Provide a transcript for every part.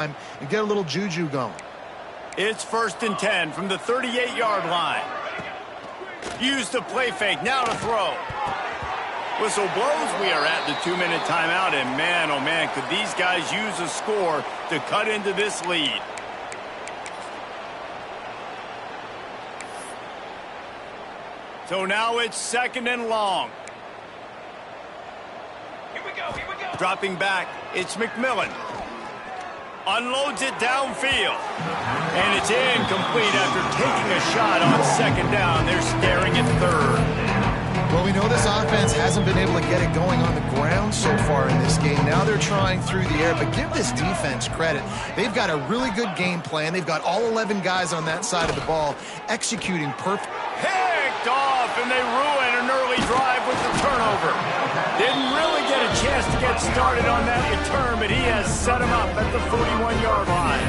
and get a little juju going. It's 1st and 10 from the 38-yard line. Use the play fake, now to throw. Whistle blows, we are at the 2-minute timeout, and man, oh man, could these guys use a score to cut into this lead. So now it's 2nd and long. Here we go. Dropping back, it's McMillan. Unloads it downfield. And it's incomplete after taking a shot on 2nd down. They're staring at 3rd. Well, we know this offense hasn't been able to get it going on the ground so far in this game. Now they're trying through the air, but give this defense credit. They've got a really good game plan. They've got all 11 guys on that side of the ball executing perfect. Picked off, and they ruin an early drive with the turnover. Didn't really get a chance to get started on that return, but he has set him up at the 41-yard line.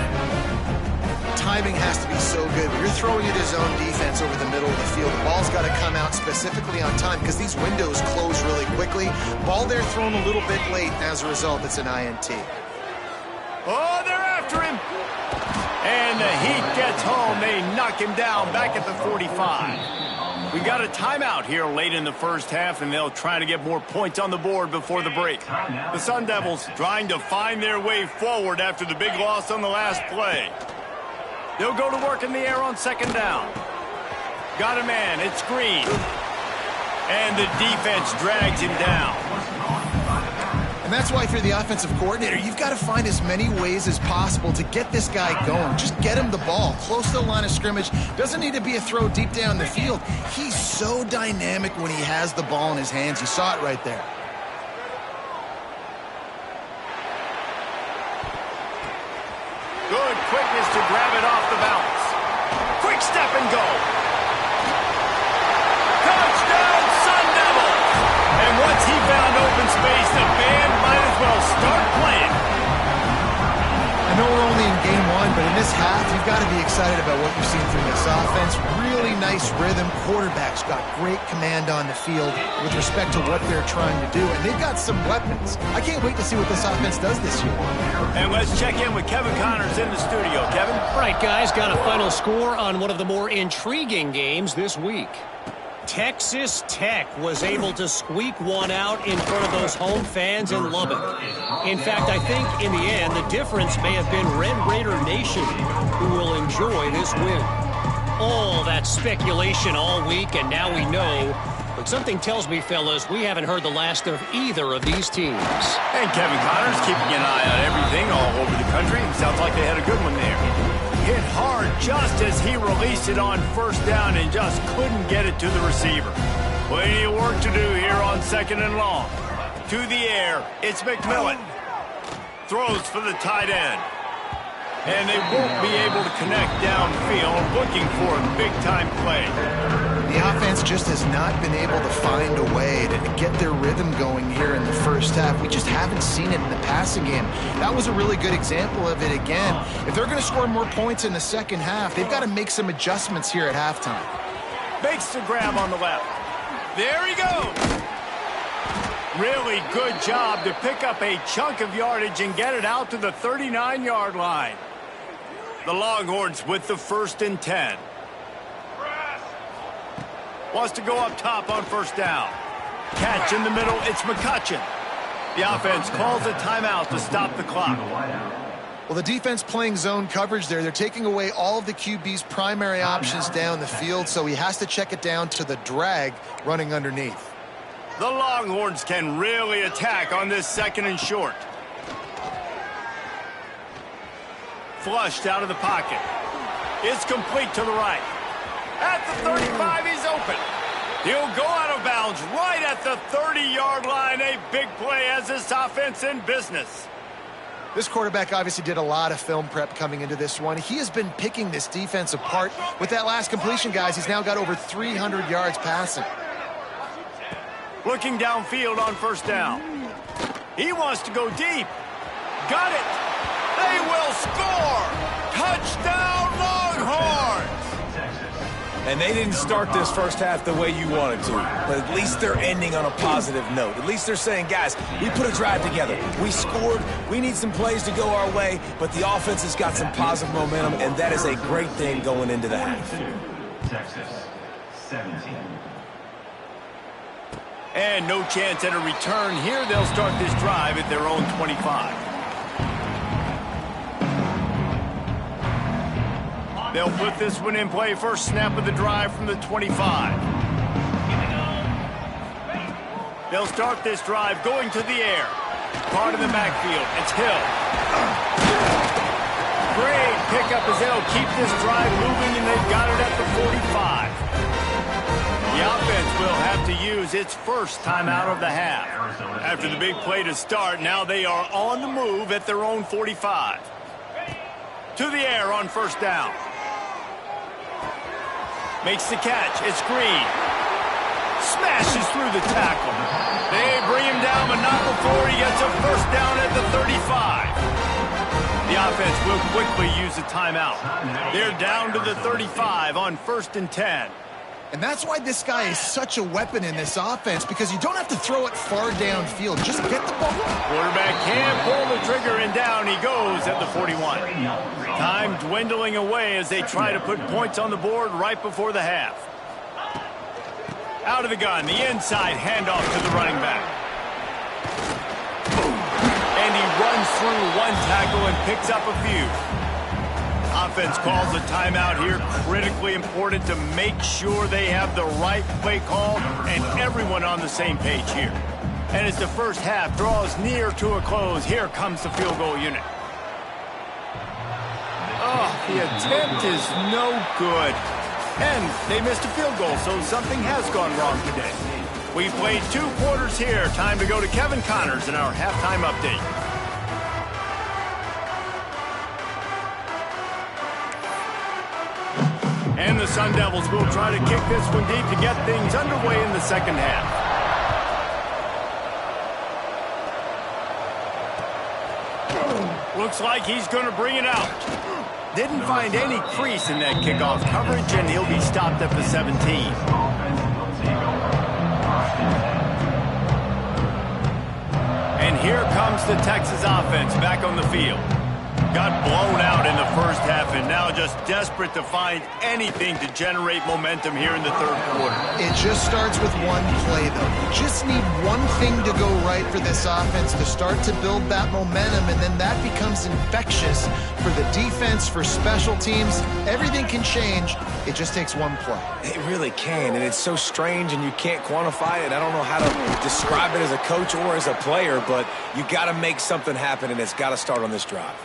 Timing has to be so good. When you're throwing it as zone defense over the middle of the field, the ball's got to come out specifically on time because these windows close really quickly. Ball there thrown a little bit late, and as a result, it's an INT. Oh, they're after him. And the Heat gets home. They knock him down back at the 45. We got a timeout here late in the first half, and they'll try to get more points on the board before the break. The Sun Devils trying to find their way forward after the big loss on the last play. They'll go to work in the air on 2nd down. Got a man, it's Green. And the defense drags him down. And that's why if you're the offensive coordinator, you've got to find as many ways as possible to get this guy going. Just get him the ball close to the line of scrimmage. Doesn't need to be a throw deep down the field. He's so dynamic when he has the ball in his hands. You saw it right there. Good quickness to grab it off the bounce. Quick step and go. Touchdown, Sun Devils! And once he found open space, the band might as well start playing. I know we're only in game one, but in this half, you've got to be excited about what you've seen from this offense. Really nice rhythm. Quarterback's got great command on the field with respect to what they're trying to do, and they've got some weapons. I can't wait to see what this offense does this year. And let's check in with Kevin Connors in the studio. Kevin? Right, guys, got a final score on one of the more intriguing games this week. Texas Tech was able to squeak one out in front of those home fans in Lubbock. In fact, I think in the end, the difference may have been Red Raider Nation, who will enjoy this win. All that speculation all week, and now we know. But something tells me, fellas, we haven't heard the last of either of these teams. And Kevin Connors keeping an eye on everything all over the country. Sounds like they had a good one there. Hit hard just as he released it on 1st down and just couldn't get it to the receiver. Plenty of work to do here on 2nd and long. To the air, it's McMillan. Throws for the tight end. And they won't be able to connect downfield, looking for a big-time play. The offense just has not been able to find a way to get their rhythm going here in the first half. We just haven't seen it in the passing game. That was a really good example of it again. If they're going to score more points in the second half, they've got to make some adjustments here at halftime. Makes the grab on the left. There he goes. Really good job to pick up a chunk of yardage and get it out to the 39-yard line. The Longhorns with the 1st and 10. Wants to go up top on 1st down. Catch in the middle, it's McCutcheon. The offense calls a timeout to stop the clock. Well, the defense playing zone coverage there. They're taking away all of the QB's primary options down the field, so he has to check it down to the drag running underneath. The Longhorns can really attack on this 2nd and short. Flushed out of the pocket. It's complete to the right. At the 35, he's open. He'll go out of bounds right at the 30-yard line. A big play as this offense in business. This quarterback obviously did a lot of film prep coming into this one. He has been picking this defense apart. With that last completion, guys, he's now got over 300 yards passing. Looking downfield on 1st down. He wants to go deep. Got it. They will score. Touchdown, Longhorns. And they didn't start this first half the way you wanted to. But at least they're ending on a positive note. At least they're saying, guys, we put a drive together. We scored. We need some plays to go our way. But the offense has got some positive momentum, and that is a great thing going into the half. Texas, 17. And no chance at a return here. They'll start this drive at their own 25. They'll put this one in play. First snap of the drive from the 25. They'll start this drive going to the air. Part of the backfield. It's Hill. Great pickup as they'll keep this drive moving, and they've got it at the 45. The offense will have to use its first timeout of the half. After the big play to start, now they are on the move at their own 45. To the air on first down. Makes the catch. It's Green. Smashes through the tackle. They bring him down, but not before he gets a first down at the 35. The offense will quickly use a timeout. They're down to the 35 on 1st and 10. And that's why this guy is such a weapon in this offense, because you don't have to throw it far downfield. Just get the ball. Quarterback can't pull the trigger, and down he goes at the 41. Time dwindling away as they try to put points on the board right before the half. Out of the gun, the inside handoff to the running back. And he runs through one tackle and picks up a few. Offense calls a timeout here. Critically important to make sure they have the right play call and everyone on the same page here. And as the first half draws near to a close, here comes the field goal unit. Oh, the attempt is no good. And they missed a field goal, so something has gone wrong today. We've played 2 quarters here. Time to go to Kevin Connors in our halftime update. And the Sun Devils will try to kick this one deep to get things underway in the second half. Looks like he's going to bring it out. Didn't find any crease in that kickoff coverage, and he'll be stopped at the 17. And here comes the Texas offense back on the field. Got blown out in the first half and now just desperate to find anything to generate momentum here in the third quarter. It just starts with one play, though. You just need one thing to go right for this offense to start to build that momentum, and then that becomes infectious for the defense, for special teams. Everything can change. It just takes one play. It really can, and it's so strange, and you can't quantify it. I don't know how to describe it as a coach or as a player, but you got to make something happen, and it's got to start on this drive.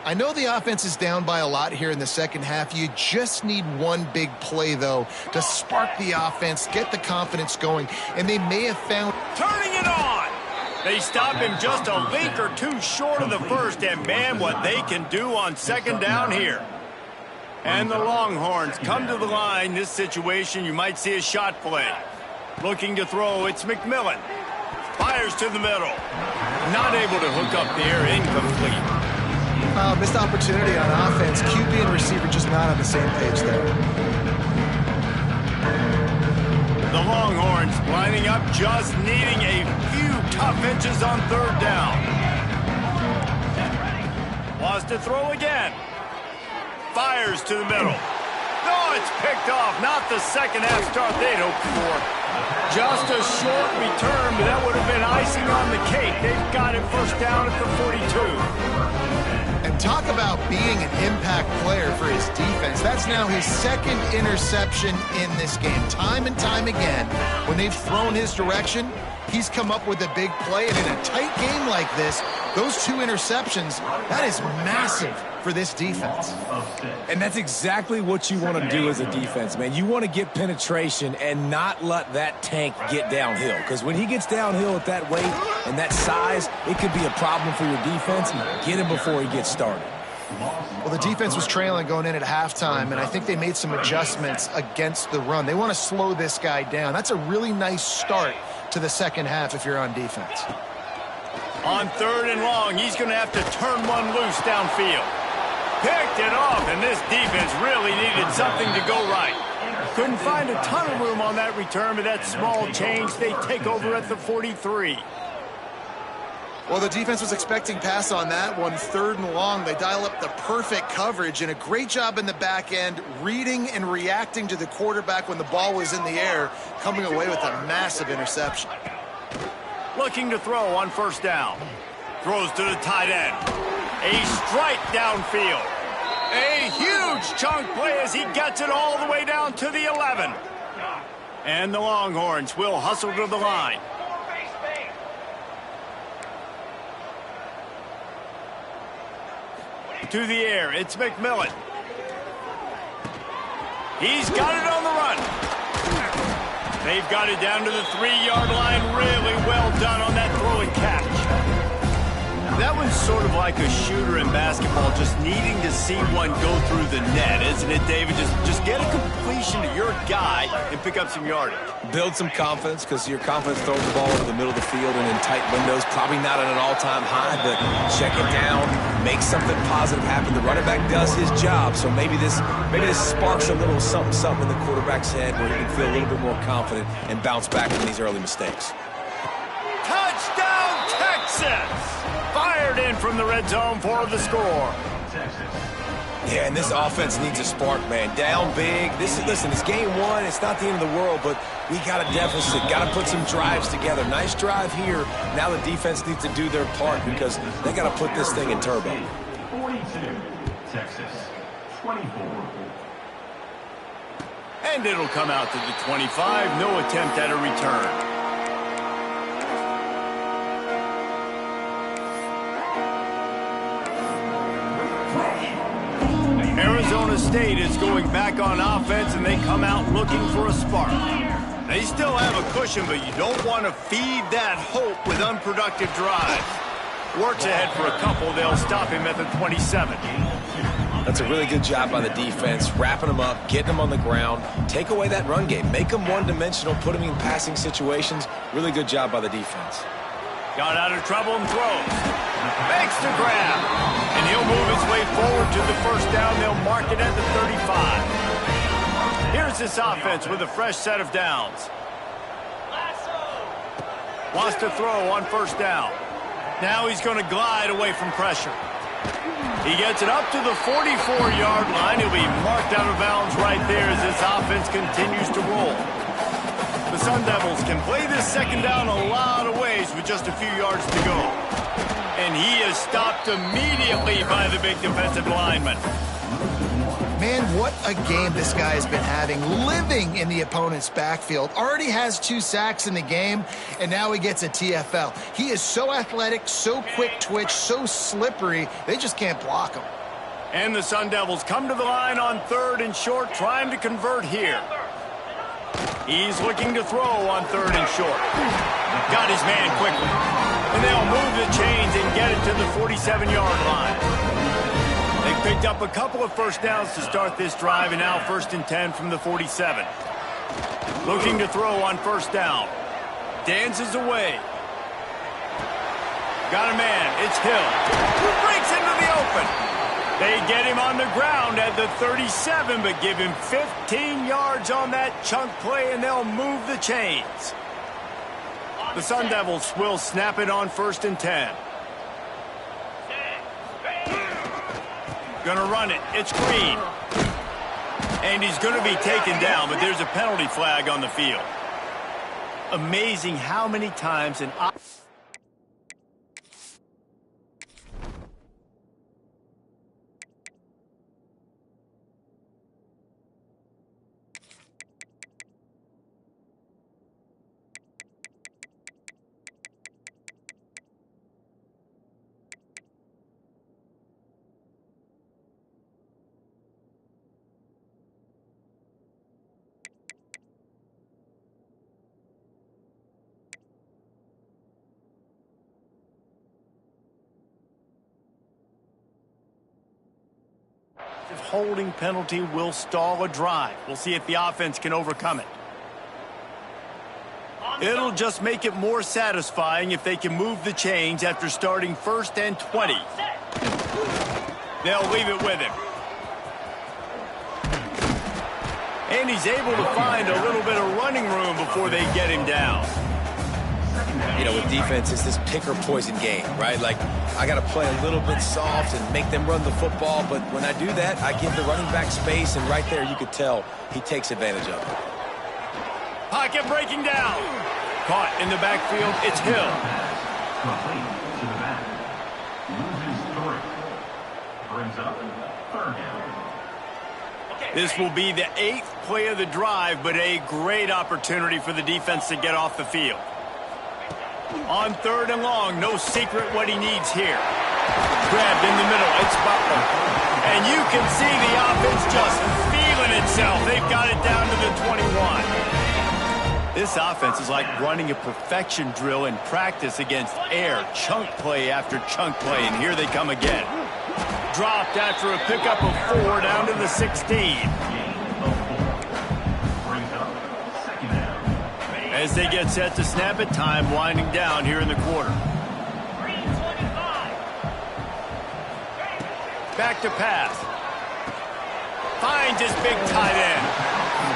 I know the offense is down by a lot here in the second half. You just need one big play, though, to spark the offense, get the confidence going, and they may have found... Turning it on! They stop him just a link or two short of the first, and man, what they can do on second down here. And the Longhorns come to the line. This situation, you might see a shot play. Looking to throw, it's McMillan. Fires to the middle. Not able to hook up there, incomplete. Missed opportunity on offense. QB and receiver just not on the same page there. The Longhorns lining up, just needing a few tough inches on third down. Wants to throw again. Fires to the middle. No, it's picked off. Not the second half start they'd hoped for. Just a short return, but that would have been icing on the cake. They've got it first down at the 42. And talk about being an impact player for his defense. That's now his second interception in this game. Time and time again, when they've thrown his direction, he's come up with a big play. And in a tight game like this, those 2 interceptions, that is massive for this defense. And that's exactly what you want to do as a defense, man. You want to get penetration and not let that tank get downhill. Because when he gets downhill at that weight and that size, it could be a problem for your defense. Get him before he gets started. Well, the defense was trailing going in at halftime, and I think they made some adjustments against the run. They want to slow this guy down. That's a really nice start to the second half if you're on defense. On third and long, he's going to have to turn one loose downfield. Picked it off, and this defense really needed something to go right. Couldn't find a ton of room on that return, but that small change, they take over at the 43. Well, the defense was expecting pass on that one, 3rd and long. They dial up the perfect coverage and a great job in the back end, reading and reacting to the quarterback when the ball was in the air, coming away with a massive interception. Looking to throw on 1st down. Throws to the tight end. A strike downfield. A huge chunk play as he gets it all the way down to the 11. And the Longhorns will hustle to the line. To the air, it's McMillan. He's got it on the run. They've got it down to the 3-yard line. Really well done on that throw and catch. That one's sort of like a shooter in basketball, just needing to see one go through the net, isn't it, David? Just get a completion to your guy and pick up some yardage. Build some confidence, because your confidence throwing the ball over the middle of the field and in tight windows, probably not at an all-time high, but check it down, make something positive happen. The running back does his job, so maybe this sparks a little something in the quarterback's head where he can feel a little bit more confident and bounce back from these early mistakes. Touchdown, Texas! Fired in from the red zone for the score. Yeah, and this offense needs a spark, man. Down big. Listen, it's game 1. It's not the end of the world, but we got a deficit. Got to put some drives together. Nice drive here. Now the defense needs to do their part because they got to put this thing in turbo. 42, Texas, 24. And it'll come out to the 25. No attempt at a return. Arizona State is going back on offense, and they come out looking for a spark. They still have a cushion, but you don't want to feed that hope with unproductive drives. Works ahead for a couple. They'll stop him at the 27. That's a really good job by the defense, wrapping them up, getting them on the ground. Take away that run game. Make them one-dimensional, put them in passing situations. Really good job by the defense. Got out of trouble and throws. Makes the grab. And he'll move his way forward to the 1st down. They'll mark it at the 35. Here's this offense with a fresh set of downs. Wants to throw on 1st down. Now he's going to glide away from pressure. He gets it up to the 44-yard line. He'll be marked out of bounds right there as this offense continues to roll. The Sun Devils can play this 2nd down a lot of ways with just a few yards to go. And he is stopped immediately by the big defensive lineman. Man, what a game this guy has been having, living in the opponent's backfield. Already has 2 sacks in the game, and now he gets a TFL. He is so athletic, so quick twitch, so slippery, they just can't block him. And the Sun Devils come to the line on 3rd and short, trying to convert here. He's looking to throw on 3rd and short. Got his man quickly. And they'll move the chains and get it to the 47-yard line. They picked up a couple of 1st downs to start this drive, and now 1st and 10 from the 47. Looking to throw on 1st down. Dances away. Got a man. It's Hill. Who breaks into the open. They get him on the ground at the 37, but give him 15 yards on that chunk play, and they'll move the chains. The Sun Devils will snap it on 1st and 10. Gonna run it. It's Green. And he's gonna be taken down, but there's a penalty flag on the field. Amazing how many times an holding penalty will stall a drive. We'll see if the offense can overcome it. It'll just make it more satisfying if they can move the chains after starting 1st and 20. They'll leave it with him. And he's able to find a little bit of running room before they get him down. You know, with defense, it's this pick or poison game, right? Like, I got to play a little bit soft and make them run the football, but when I do that, I give the running back space, and right there you could tell he takes advantage of it. Pocket breaking down. Caught in the backfield, it's Hill. Complete to the back. Loses 3. Brings up 3rd down. This will be the 8th play of the drive, but a great opportunity for the defense to get off the field. On 3rd and long, no secret what he needs here. Grabbed in the middle, it's Butler. And you can see the offense just feeling itself. They've got it down to the 21. This offense is like running a perfection drill in practice against air. Chunk play after chunk play, and here they come again. Dropped after a pickup of 4 down to the 16. As they get set to snap it, time winding down here in the quarter. Back to pass. Finds his big tight end.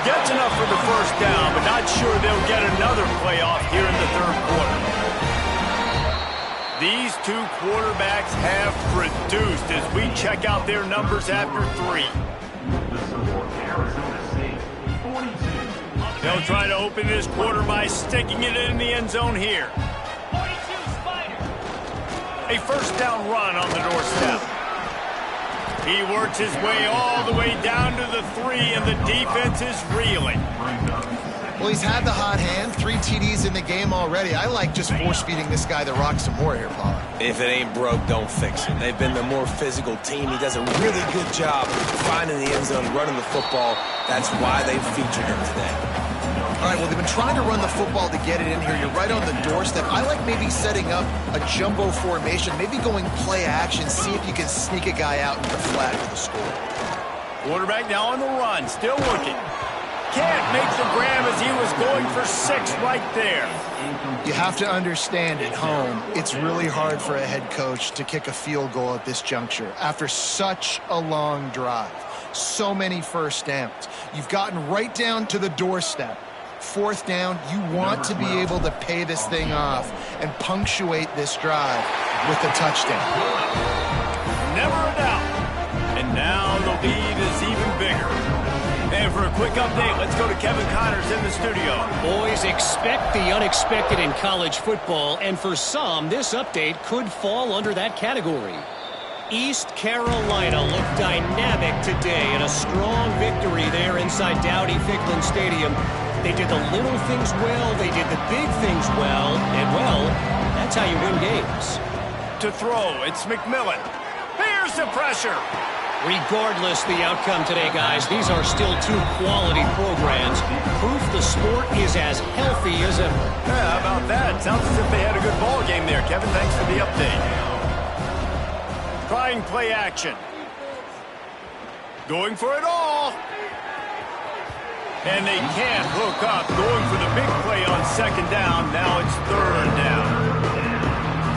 Gets enough for the first down, but not sure they'll get another play off here in the 3rd quarter. These two quarterbacks have produced as we check out their numbers after 3. They'll try to open this quarter by sticking it in the end zone here. A first down run on the doorstep. He works his way all the way down to the 3, and the defense is reeling. Well, he's had the hot hand, 3 TDs in the game already. I like just force-feeding this guy the rock some more here, Paul. If it ain't broke, don't fix it. They've been the more physical team. He does a really good job finding the end zone, running the football. That's why they've featured him today. All right, well, they've been trying to run the football to get it in here. You're right on the doorstep. I like maybe setting up a jumbo formation, maybe going play action, see if you can sneak a guy out into the flat for the score. Quarterback now on the run, still working. Can't make the grab as he was going for 6 right there. You have to understand at home, it's really hard for a head coach to kick a field goal at this juncture after such a long drive. So many first downs. You've gotten right down to the doorstep. 4th down, you want to be able to pay this thing off and punctuate this drive with a touchdown. Never a doubt. And now the lead is even bigger. And for a quick update, let's go to Kevin Connors in the studio. Boys, expect the unexpected in college football, and for some, this update could fall under that category. East Carolina looked dynamic today in a strong victory there inside Dowdy-Ficklin Stadium. They did the little things well, they did the big things well, and well, that's how you win games. To throw, it's McMillan. Here's the pressure. Regardless the outcome today, guys, these are still 2 quality programs. Proof the sport is as healthy as ever. Yeah, how about that? Sounds as if they had a good ball game there. Kevin, thanks for the update. Trying play action. Going for it all. And they can't hook up. Going for the big play on 2nd down. Now it's 3rd down.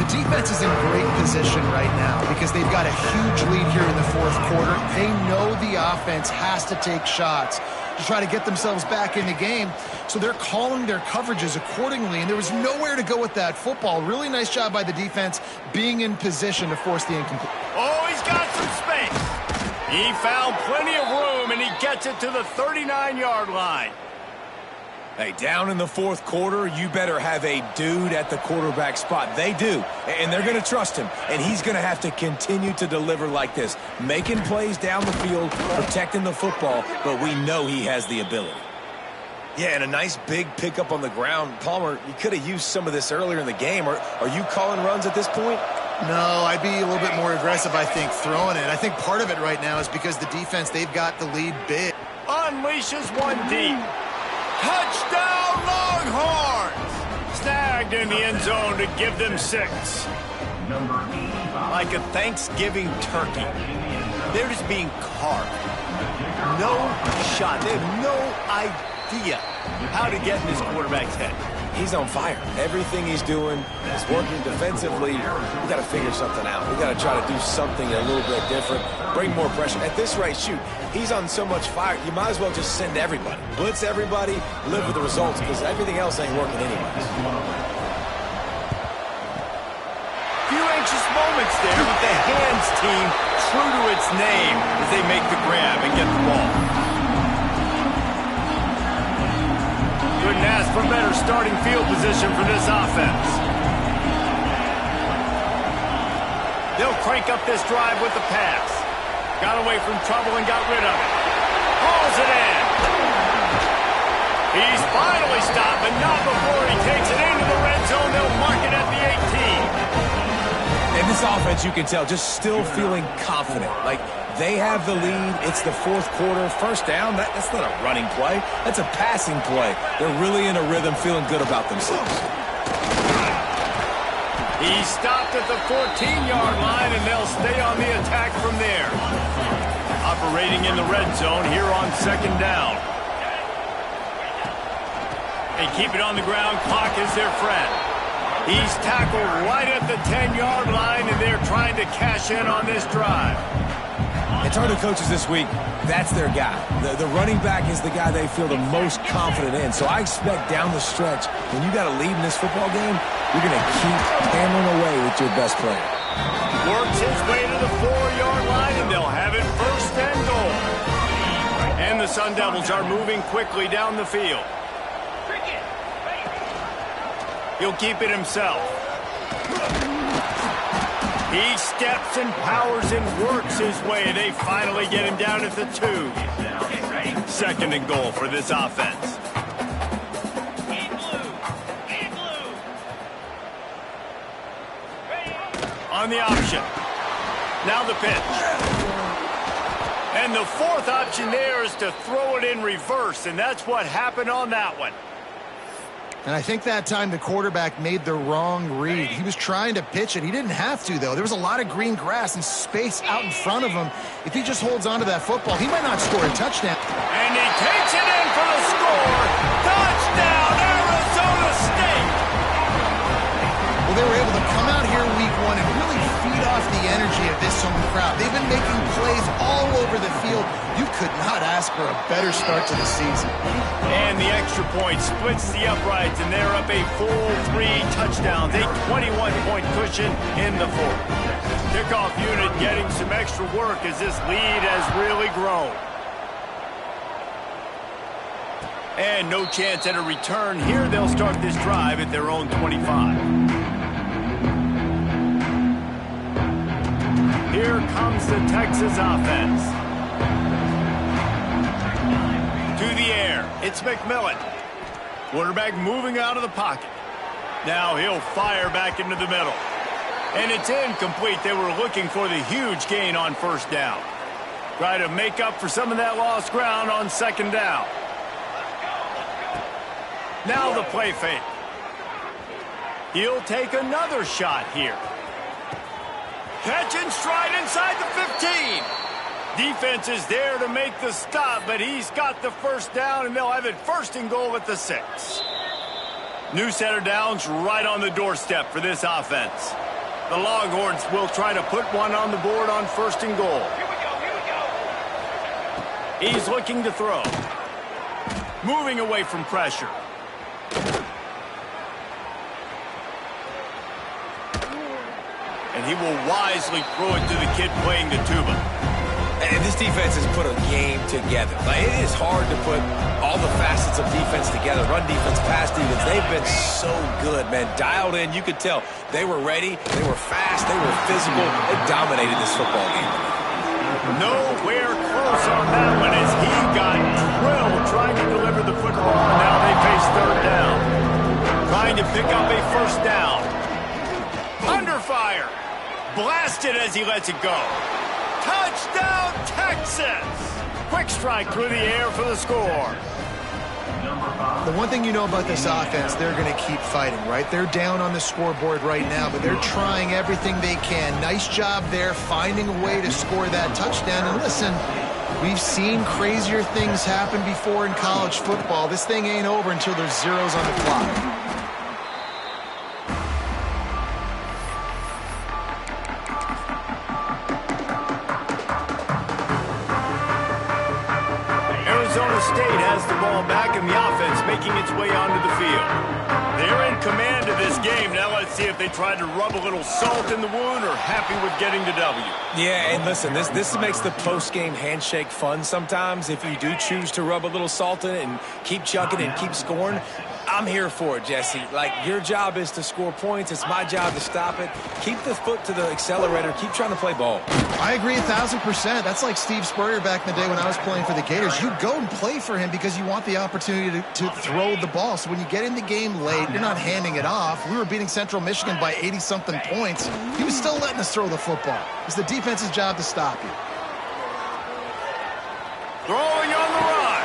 The defense is in great position right now because they've got a huge lead here in the 4th quarter. They know the offense has to take shots to try to get themselves back in the game, so they're calling their coverages accordingly, and there was nowhere to go with that football. Really nice job by the defense being in position to force the incomplete. Oh, he's got some space. He found plenty of room, and he gets it to the 39-yard line. Hey, down in the 4th quarter, you better have a dude at the quarterback spot. They do, and they're going to trust him, and he's going to have to continue to deliver like this, making plays down the field, protecting the football, but we know he has the ability. Yeah, and a nice big pickup on the ground. Palmer, you could have used some of this earlier in the game. Are you calling runs at this point? No, I'd be a little bit more aggressive, I think, throwing it. I think part of it right now is because the defense, they've got the lead big. Unleashes one deep. Touchdown, Longhorns! Snagged in the end zone to give them 6. Like a Thanksgiving turkey. They're just being carved. No shot. They have no idea how to get in this quarterback's head. he's on fire. Everything he's doing is working defensively. We got to figure something out. We got to try to do something a little bit different, bring more pressure. At this rate, shoot, he's on so much fire, you might as well just send everybody. Blitz everybody, live with the results, because everything else ain't working anyways. Few anxious moments there with the hands team true to its name as they make the grab and get the ball. Couldn't ask for better starting field position for this offense. They'll crank up this drive with the pass. Got away from trouble and got rid of it. Hauls it in. He's finally stopped, but not before he takes it into the red zone. They'll mark it at the 18. And this offense, you can tell, just still feeling confident. Like, they have the lead. It's the fourth quarter. First down, that's not a running play. That's a passing play. They're really in a rhythm, feeling good about themselves. He stopped at the 14-yard line, and they'll stay on the attack from there. Operating in the red zone here on second down. They keep it on the ground. Clock is their friend. He's tackled right at the 10-yard line, and they're trying to cash in on this drive. And to the coaches this week, that's their guy. The running back is the guy they feel the most confident in. So I expect down the stretch, when you got a lead in this football game, you're going to keep hammering away with your best player. Works his way to the 4-yard line, and they'll have it first and goal. And the Sun Devils are moving quickly down the field. He'll keep it himself. He steps and powers and works his way. They finally get him down at the 2. Second and goal for this offense. On the option. Now the pitch. And the fourth option there is to throw it in reverse, and that's what happened on that one. And I think that time the quarterback made the wrong read. He was trying to pitch it. He didn't have to, though. There was a lot of green grass and space out in front of him. If he just holds on to that football, he might not score a touchdown. And he takes it in for the score. Touchdown, Arizona State! Well, they were able to come out here week 1 and really feed off the energy of this home crowd. They've been making plays all over the field. You could not ask for a better start to the season. And the extra point splits the uprights, and they're up a full 3 touchdowns, a 21-point cushion in the fourth. Kickoff unit getting some extra work as this lead has really grown. And no chance at a return here. They'll start this drive at their own 25. Here comes the Texas offense. To the air, it's McMillan. Quarterback moving out of the pocket. Now he'll fire back into the middle. And it's incomplete. They were looking for the huge gain on first down. Try to make up for some of that lost ground on second down. Now the play fake. He'll take another shot here. Catch and stride inside the 15. Defense is there to make the stop, but he's got the first down, and they'll have it first and goal at the 6. New set of downs right on the doorstep for this offense. The Longhorns will try to put one on the board on first and goal. He's looking to throw. Moving away from pressure. And he will wisely throw it to the kid playing the tuba. And this defense has put a game together. Like, it is hard to put all the facets of defense together. Run defense, pass defense. They've been so good, man. Dialed in. You could tell they were ready. They were fast. They were physical. They dominated this football game. Nowhere close on that one as he got drilled trying to deliver the football. Now they face third down. Trying to pick up a first down. Under fire. Blasted as he lets it go. Touchdown, Texas! Quick strike through the air for the score. The one thing you know about this offense, they're going to keep fighting, right? They're down on the scoreboard right now, but they're trying everything they can. Nice job there, finding a way to score that touchdown. And listen, we've seen crazier things happen before in college football. This thing ain't over until there's zeros on the clock. Arizona State has the ball back and the offense making its way onto the field. They're in command of this game. Now let's see if they try to rub a little salt in the wound or happy with getting the W. Yeah, and listen, this makes the post-game handshake fun sometimes. If you do choose to rub a little salt in it and keep chucking and keep scoring, I'm here for it, Jesse. Like, your job is to score points. It's my job to stop it. Keep the foot to the accelerator. Keep trying to play ball. I agree 1,000%. That's like Steve Spurrier back in the day when I was playing for the Gators. You go and play for him because you want the opportunity to throw the ball. So when you get in the game late, you're not handing it off. We were beating Central Michigan by 80-something points. He was still letting us throw the football. It's the defense's job to stop you. Throwing on the run.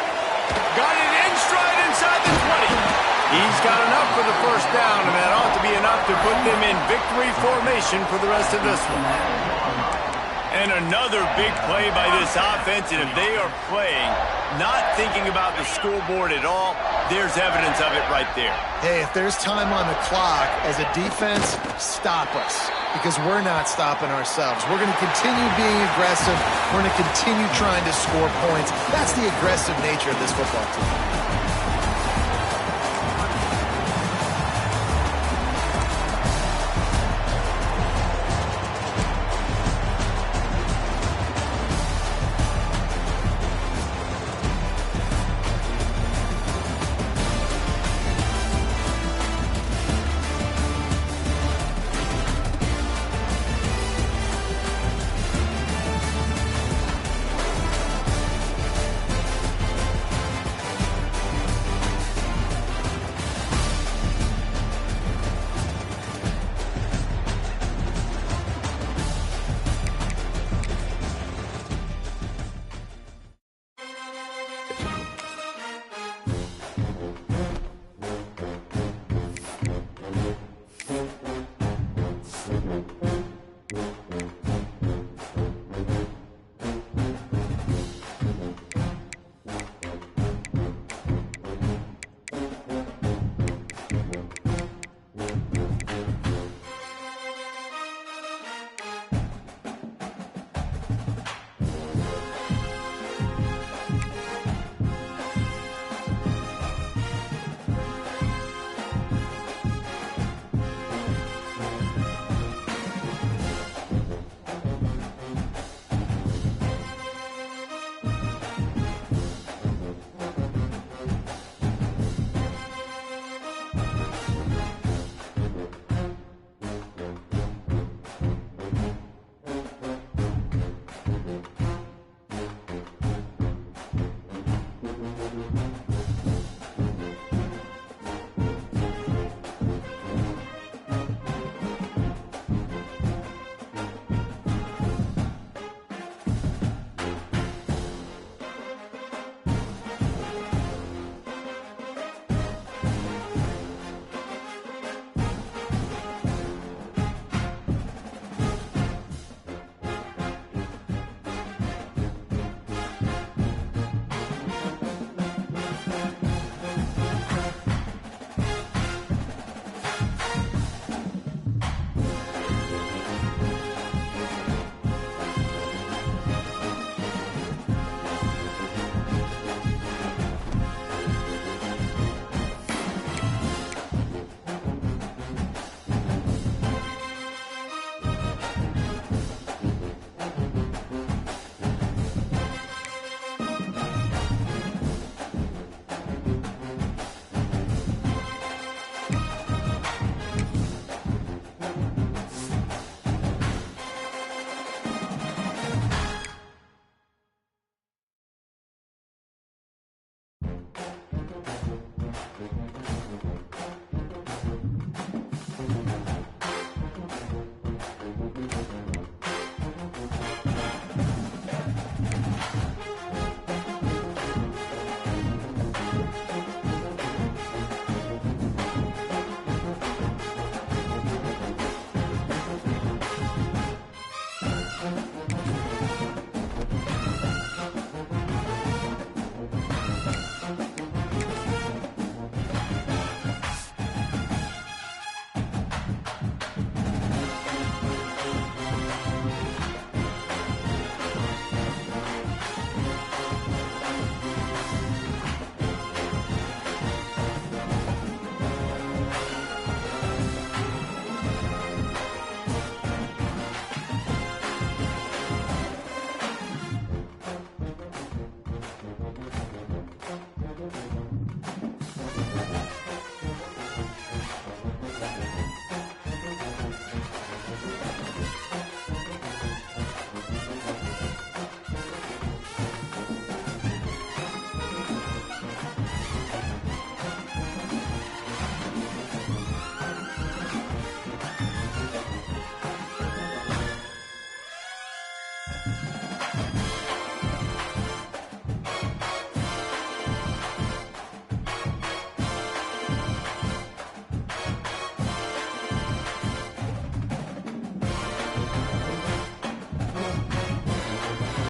Got it in stride inside the 20. He's got enough for the first down, and that ought to be enough to put them in victory formation for the rest of this one. And another big play by this offense, and if they are playing, not thinking about the scoreboard at all, there's evidence of it right there. Hey, if there's time on the clock, as a defense, stop us. Because we're not stopping ourselves. We're going to continue being aggressive. We're going to continue trying to score points. That's the aggressive nature of this football team.